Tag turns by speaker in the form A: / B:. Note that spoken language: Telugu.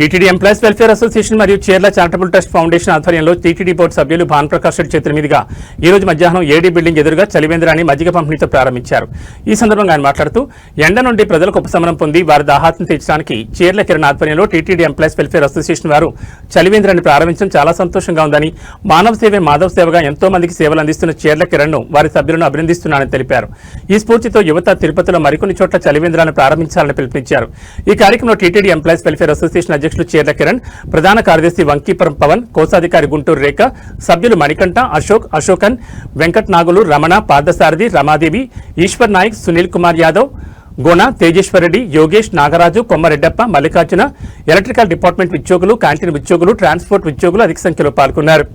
A: టీటీడీ ఎంప్లాయీస్ వెల్ఫేర్ అసోసియేషన్ మరియు చీర్ల చారిటబుల్ ట్రస్ట్ ఫౌండేషన్ ఆధ్వర్యంలో టీటీడీ బోర్డు సభ్యులు భానుప్రకాష్ రెడ్డి చేతుల మీదుగా ఈ రోజు మధ్యాహ్నం ఏడీ బిల్డింగ్ ఎదురుగా చలివేంద్రాన్ని మజ్జిగ పంపిణీతో ప్రారంభించారు. ఈ సందర్భంగా ఆయన మాట్లాడుతూ ఎండ నుండి ప్రజలకు ఉపశమనం పొంది వారి దాహార్తిని తీర్చడానికి చీర్ల కిరణ్ ఆధ్వర్యంలో టీటీడీ ఎంప్లాయీస్ వెల్ఫేర్ అసోసియేషన్ వారు చలివేంద్రాన్ని ప్రారంభించడం చాలా సంతోషంగా ఉందని, మానవ సేవే మాధవ సేవగా ఎంతో మందికి సేవలు అందిస్తున్న చీర్ల కిరణ్ ను వారి సభ్యులను అభినందిస్తున్నానని తెలిపారు. ఈ స్ఫూర్తితో యువత తిరుపతిలో మరికొన్ని చోట్ల చలివేంద్రాన్ని ప్రారంభించాలని పిలుపునిచ్చారు. ఈ కార్యక్రమంలో టీటీడీ ఎంప్లాయీస్ వెల్ఫేర్ అసోసియేషన్ అధ్యక్షులు చీర్ల కిరణ్, ప్రధాన కార్యదర్శి వంకీపురం పవన్, కోశాధికారి గుంటూరు రేఖ, సభ్యులు మణికంఠ, అశోకన్, వెంకట్ నాగులు, రమణ, పార్థసారథి, రమాదేవి, ఈశ్వర్ నాయక్, సునీల్ కుమార్ యాదవ్, గుణ, తేజేశ్వరరెడ్డి, యోగేష్, నాగరాజు, కొమ్మరెడ్డప్ప, మల్లికార్జున, ఎలక్ట్రికల్ డిపార్ట్మెంట్ ఉద్యోగులు, క్యాంటీన్ ఉద్యోగులు, ట్రాన్స్పోర్ట్ ఉద్యోగులు అధిక సంఖ్యలో పాల్గొన్నారు.